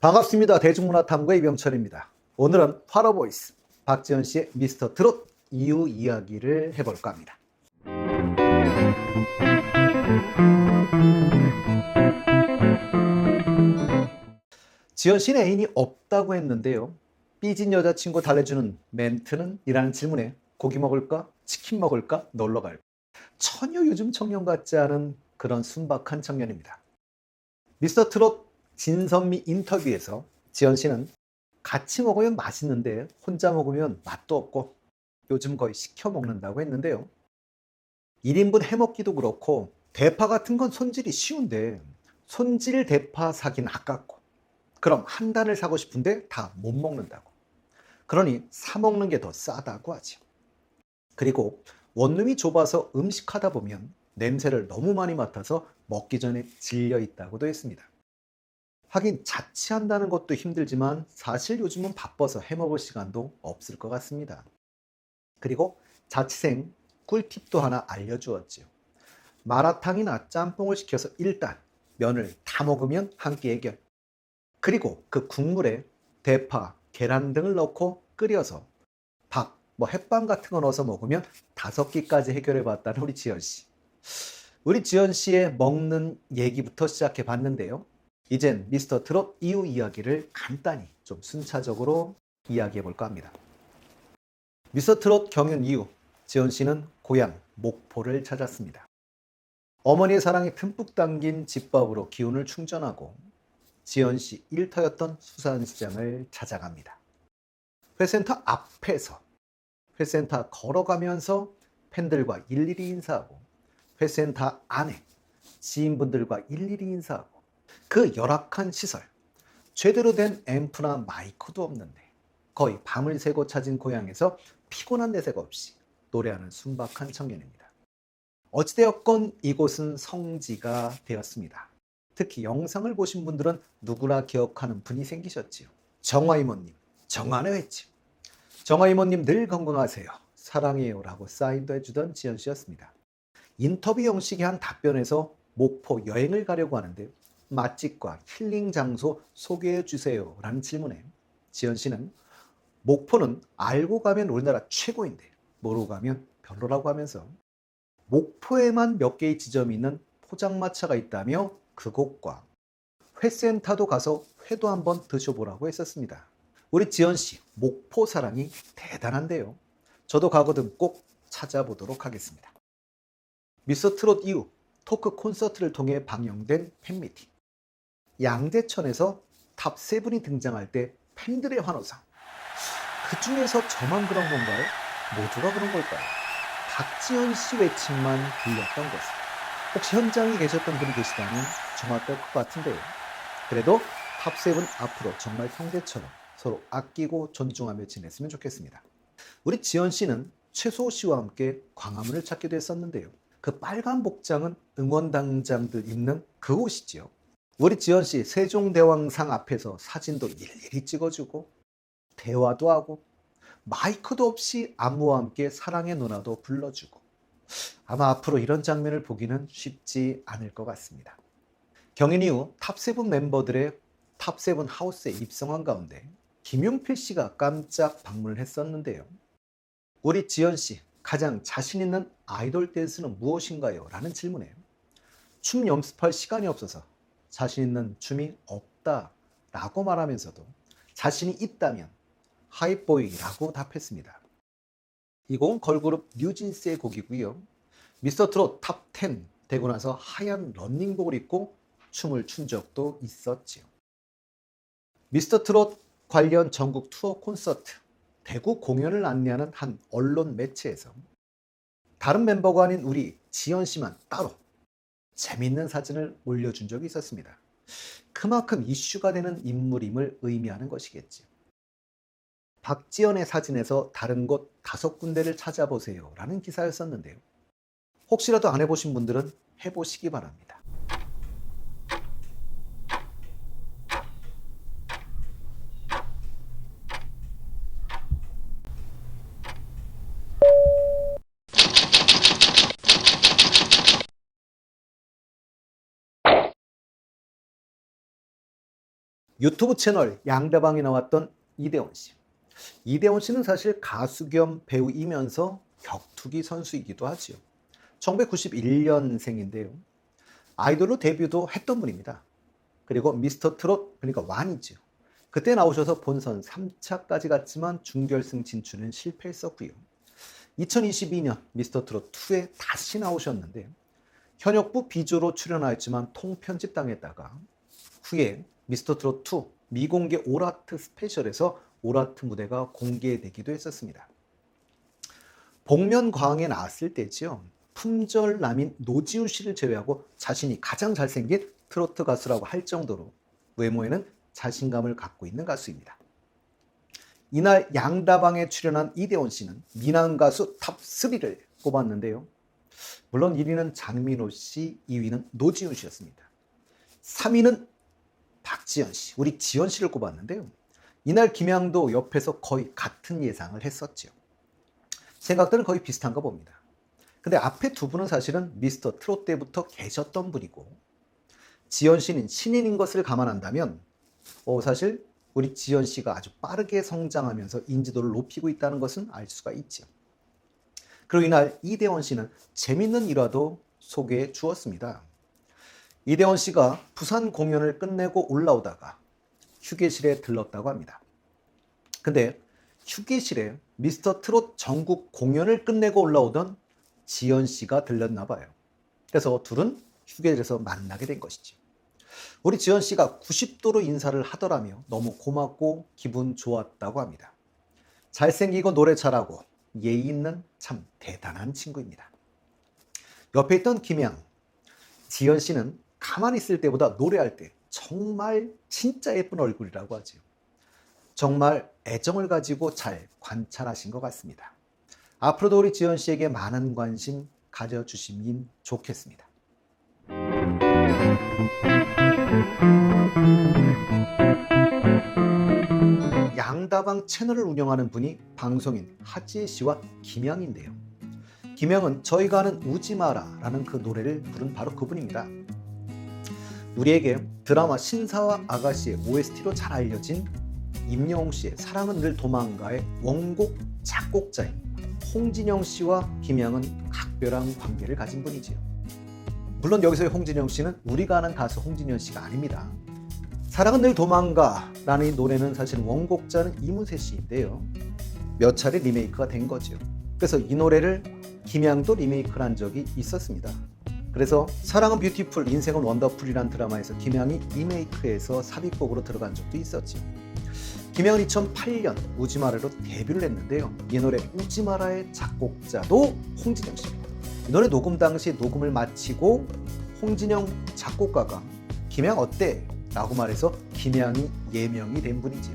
반갑습니다. 대중문화탐구의 이병철입니다. 오늘은 파라보이스 박지현 씨의 미스터 트롯 이후 이야기를 해볼까 합니다. 지현 씨는 애인이 없다고 했는데요. 삐진 여자친구 달래주는 멘트는 이라는 질문에 고기 먹을까? 치킨 먹을까? 놀러 갈까? 전혀 요즘 청년 같지 않은 그런 순박한 청년입니다. 미스터 트롯 진선미 인터뷰에서 지현 씨는 같이 먹으면 맛있는데 혼자 먹으면 맛도 없고 요즘 거의 시켜 먹는다고 했는데요. 1인분 해먹기도 그렇고 대파 같은 건 손질이 쉬운데 손질 대파 사긴 아깝고 그럼 한 단을 사고 싶은데 다 못 먹는다고. 그러니 사 먹는 게 더 싸다고 하죠. 그리고 원룸이 좁아서 음식하다 보면 냄새를 너무 많이 맡아서 먹기 전에 질려 있다고도 했습니다. 하긴 자취한다는 것도 힘들지만 사실 요즘은 바빠서 해먹을 시간도 없을 것 같습니다. 그리고 자취생 꿀팁도 하나 알려주었지요. 마라탕이나 짬뽕을 시켜서 일단 면을 다 먹으면 한 끼 해결. 그리고 그 국물에 대파, 계란 등을 넣고 끓여서 밥, 햇반 같은 거 넣어서 먹으면 5끼까지 해결해 봤다는 우리 지연 씨. 우리 지연 씨의 먹는 얘기부터 시작해 봤는데요. 이젠 미스터 트롯 이후 이야기를 간단히 좀 순차적으로 이야기해 볼까 합니다. 미스터 트롯 경연 이후 지연 씨는 고향 목포를 찾았습니다. 어머니의 사랑이 듬뿍 담긴 집밥으로 기운을 충전하고 지연 씨 일터였던 수산시장을 찾아갑니다. 회센터 앞에서 회센터 걸어가면서 팬들과 일일이 인사하고 회센터 안에 지인분들과 일일이 인사하고 그 열악한 시설, 제대로 된 앰프나 마이크도 없는데 거의 밤을 새고 찾은 고향에서 피곤한 내색 없이 노래하는 순박한 청년입니다. 어찌되었건 이곳은 성지가 되었습니다. 특히 영상을 보신 분들은 누구나 기억하는 분이 생기셨지요. 정화 이모님, 정화는 횟집. 정화 이모님 늘 건강하세요. 사랑해요 라고 사인도 해주던 지연 씨였습니다. 인터뷰 형식의 한 답변에서 목포 여행을 가려고 하는데 맛집과 힐링 장소 소개해 주세요 라는 질문에 지연 씨는 목포는 알고 가면 우리나라 최고인데 모르고 가면 별로라고 하면서 목포에만 몇 개의 지점이 있는 포장마차가 있다며 그곳과 회센터도 가서 회도 한번 드셔보라고 했었습니다. 우리 지연 씨 목포 사랑이 대단한데요. 저도 가거든 꼭 찾아보도록 하겠습니다. 미스터 트롯 이후 토크 콘서트를 통해 방영된 팬미팅. 양재천에서 탑7이 등장할 때 팬들의 환호성. 그 중에서 저만 그런 건가요? 모두가 그런 걸까요? 박지현 씨 외침만 들렸던 것을. 혹시 현장에 계셨던 분이 계시다면 정확할 것 같은데요. 그래도 탑7 앞으로 정말 형제처럼 서로 아끼고 존중하며 지냈으면 좋겠습니다. 우리 지연 씨는 최수호 씨와 함께 광화문을 찾기도 했었는데요. 그 빨간 복장은 응원단장들 입는 그 옷이지요. 우리 지연 씨 세종대왕상 앞에서 사진도 일일이 찍어주고 대화도 하고 마이크도 없이 안무와 함께 사랑의 누나도 불러주고 아마 앞으로 이런 장면을 보기는 쉽지 않을 것 같습니다. 경연 이후 탑7 멤버들의 탑7 하우스에 입성한 가운데 김용필 씨가 깜짝 방문을 했었는데요. 우리 지연 씨 가장 자신 있는 아이돌 댄스는 무엇인가요? 라는 질문에 춤 연습할 시간이 없어서 자신 있는 춤이 없다 라고 말하면서도 자신이 있다면 하이보이라고 답했습니다. 이 곡은 걸그룹 뉴진스의 곡이고요. 미스터 트롯 탑10 되고 나서 하얀 러닝복을 입고 춤을 춘 적도 있었지요. 미스터 트롯 관련 전국 투어 콘서트, 대구 공연을 안내하는 한 언론 매체에서 다른 멤버가 아닌 우리 지연 씨만 따로 재밌는 사진을 올려준 적이 있었습니다. 그만큼 이슈가 되는 인물임을 의미하는 것이겠지. 박지연의 사진에서 다른 곳 5군데를 찾아보세요 라는 기사였었는데요. 혹시라도 안 해보신 분들은 해보시기 바랍니다. 유튜브 채널 양다방에 나왔던 이대원 씨. 이대원 씨는 사실 가수 겸 배우이면서 격투기 선수이기도 하지요. 1991년생인데요. 아이돌로 데뷔도 했던 분입니다. 그리고 미스터 트롯, 그러니까 완이죠. 그때 나오셔서 본선 3차까지 갔지만 준결승 진출은 실패했었고요. 2022년 미스터 트롯 2에 다시 나오셨는데 현역부 비조로 출연하였지만 통편집당했다가 후에 미스터 트롯 2 미공개 올아트 스페셜에서 올아트 무대가 공개되기도 했었습니다. 복면가왕에 나왔을 때지요. 품절남인 노지훈 씨를 제외하고 자신이 가장 잘생긴 트로트 가수라고 할 정도로 외모에는 자신감을 갖고 있는 가수입니다. 이날 양다방에 출연한 이대원 씨는 미남 가수 탑 3를 꼽았는데요. 물론 1위는 장민호 씨, 2위는 노지훈 씨였습니다. 3위는 박지현 씨, 우리 지현 씨를 꼽았는데요. 이날 김양도 옆에서 거의 같은 예상을 했었죠. 생각들은 거의 비슷한가 봅니다. 근데 앞에 두 분은 사실은 미스터 트롯 때부터 계셨던 분이고 지현 씨는 신인인 것을 감안한다면 사실 우리 지현 씨가 아주 빠르게 성장하면서 인지도를 높이고 있다는 것은 알 수가 있죠. 그리고 이날 이대원 씨는 재밌는 일화도 소개해 주었습니다. 이대원 씨가 부산 공연을 끝내고 올라오다가 휴게실에 들렀다고 합니다. 근데 휴게실에 미스터 트롯 전국 공연을 끝내고 올라오던 지연 씨가 들렸나 봐요. 그래서 둘은 휴게실에서 만나게 된 것이죠. 우리 지연 씨가 90도로 인사를 하더라며 너무 고맙고 기분 좋았다고 합니다. 잘생기고 노래 잘하고 예의 있는 참 대단한 친구입니다. 옆에 있던 김양, 지연 씨는 가만히 있을 때보다 노래할 때 정말 진짜 예쁜 얼굴이라고 하죠. 정말 애정을 가지고 잘 관찰하신 것 같습니다. 앞으로도 우리 지연 씨에게 많은 관심 가져주시면 좋겠습니다. 양다방 채널을 운영하는 분이 방송인 하지혜 씨와 김양인데요. 김양은 저희가 아는 우지마라라는 그 노래를 부른 바로 그분입니다. 우리에게 드라마 신사와 아가씨의 OST로 잘 알려진 임영웅 씨의 사랑은 늘 도망가의 원곡 작곡자인 홍진영 씨와 김양은 각별한 관계를 가진 분이지요. 물론 여기서의 홍진영 씨는 우리가 아는 가수 홍진영 씨가 아닙니다. 사랑은 늘 도망가라는 이 노래는 사실 원곡자는 이문세 씨인데요. 몇 차례 리메이크가 된 거죠. 그래서 이 노래를 김양도 리메이크를 한 적이 있었습니다. 그래서 사랑은 뷰티풀, 인생은 원더풀이라는 드라마에서 김양이 리메이크해서 삽입곡으로 들어간 적도 있었죠. 김양은 2008년 우지마라로 데뷔를 했는데요. 이 노래 우지마라의 작곡자도 홍진영 씨입니다. 이 노래 녹음 당시 녹음을 마치고 홍진영 작곡가가 김양 어때? 라고 말해서 김양이 예명이 된 분이지요.